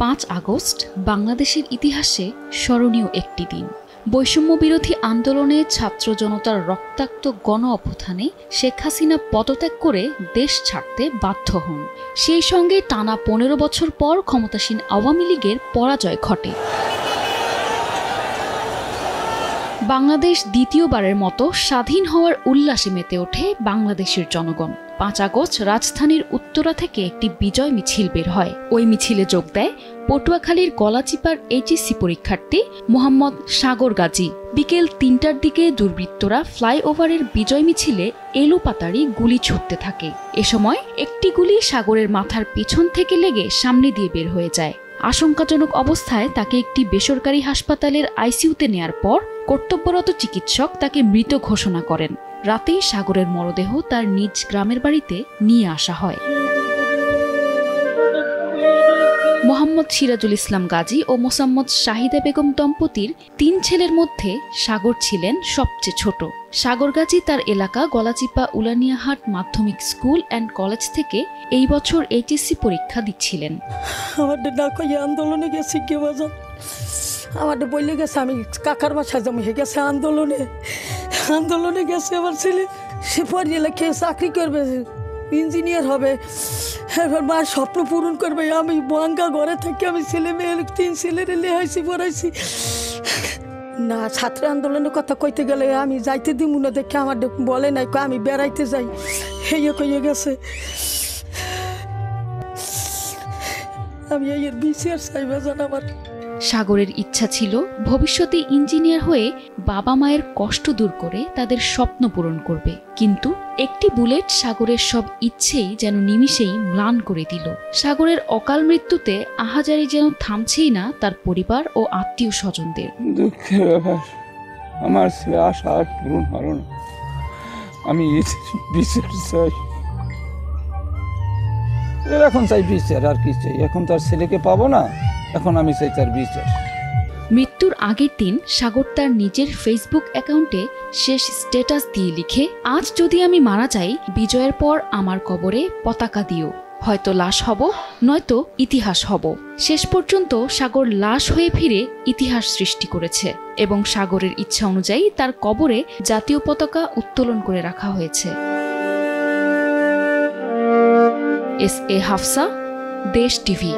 5 August বাংলাদেশের ইতিহাসে স্মরণীয় একটি দিন। বৈষম্য বিরোধী আন্দোলনে ছাত্র জনতার রক্তাক্ত গণ অভ্যুত্থানে শেখ হাসিনা পদত্যাগ করে দেশ ছাড়তে বাধ্য হন। সেই সঙ্গে টানা 15 বছর পর ক্ষমতাসীন আওয়ামী লীগের পরাজয় ঘটে। বাংলাদেশ দ্বিতীয়বারের মতো স্বাধীন হওয়ার উল্লাসে মেতে ওঠে বাংলাদেশের জনগণ। 5 আগস্ট রাজধানীর উত্তরা থেকে একটি বিজয় মিছিল বের হয়। ওই মিছিলে যোগ দেয় পটুয়াখালীর গলাচিপার এইচএসসি পরীক্ষার্থী মোহাম্মদ সাগর গাজী। বিকেল 3টার দিকে দুর্বৃত্তরা ফ্লাইওভারের বিজয় মিছিলে এলোপাতাড়ি গুলি ছুটতে থাকে। এ সময় একটি গুলি সাগরের মাথার পেছন থেকে লেগে সামনে দিয়ে বের হয়ে যায়। আশঙ্কাজনক অবস্থায় তাকে একটি বেসরকারি হাসপাতালের আইসিইউতে নেয়ার পর কর্তব্যরত চিকিৎসক তাকে মৃত ঘোষণা করেন। রাতেই সাগরের মরদেহ তার নিজ গ্রামের বাড়িতে নিয়ে আসা হয়। মোহাম্মদ সিরাজুল ইসলাম গাজী ও মোসাম্মদ শাহিদা বেগম দম্পতির 3 ছেলের মধ্যে সাগর ছিলেন সবচেয়ে ছোট। সাগর গাজী তার এলাকা গলাচিপা উলানিয়াহাট মাধ্যমিক স্কুল অ্যান্ড কলেজ থেকে এই বছর এইচএসসি পরীক্ষা দিচ্ছিলেন। আন্দোলনে গেছি আমাদের বললে গেছে আমি কাকার বাসায় যাবো, গেছে আন্দোলনে গেছে। আমার ছেলে সে পড়িয়ে লেখে চাকরি করবে, ইঞ্জিনিয়ার হবে, এবার মার স্বপ্ন পূরণ করবে। আমি বাঙ্গা ঘরে থাকি, আমি ছেলে মেয়ে 3 ছেলেরে লেহাইছি পড়াইছি না। ছাত্র আন্দোলনের কথা কইতে গেলে আমি যাইতে দিব না দেখে আমার বলে নাই, আমি বেড়াইতে যাই কইয়ে গেছে। আমি এর বিচার চাইবা জান। আমার সাগরের ইচ্ছা ছিল ভবিষ্যতে ইঞ্জিনিয়ার হয়ে বাবা মায়ের কষ্ট দূর করে তাদের স্বপ্ন পূরণ করবে, কিন্তু একটি বুলেট সাগরের সব ইচ্ছেই যেন নিমিষেই ম্লান করে দিল। সাগরের অকাল মৃত্যুতে আহাজারি যেন থামছেই না তার পরিবার ও আত্মীয় স্বজনদের। দুঃখের ব্যাপার, আমার ছেলে আশা আর পূরণ হলো না। আমি বিচার চাই, এখন চাই বিচার, আর কি চাই? এখন তার ছেলেকে পাবো না, এখন আমি চাই তার বিচার। মৃত্যুর আগের দিন সাগর তার নিজের ফেসবুক অ্যাকাউন্টে শেষ স্ট্যাটাস দিয়ে লিখে, আজ যদি আমি মারা যাই, বিজয়ের পর আমার কবরে পতাকা দিও, হয়তো লাশ হব, নয়তো ইতিহাস হব। শেষ পর্যন্ত সাগর লাশ হয়ে ফিরে ইতিহাস সৃষ্টি করেছে এবং সাগরের ইচ্ছা অনুযায়ী তার কবরে জাতীয় পতাকা উত্তোলন করে রাখা হয়েছে। এস এ হাফসা, দেশ টিভি।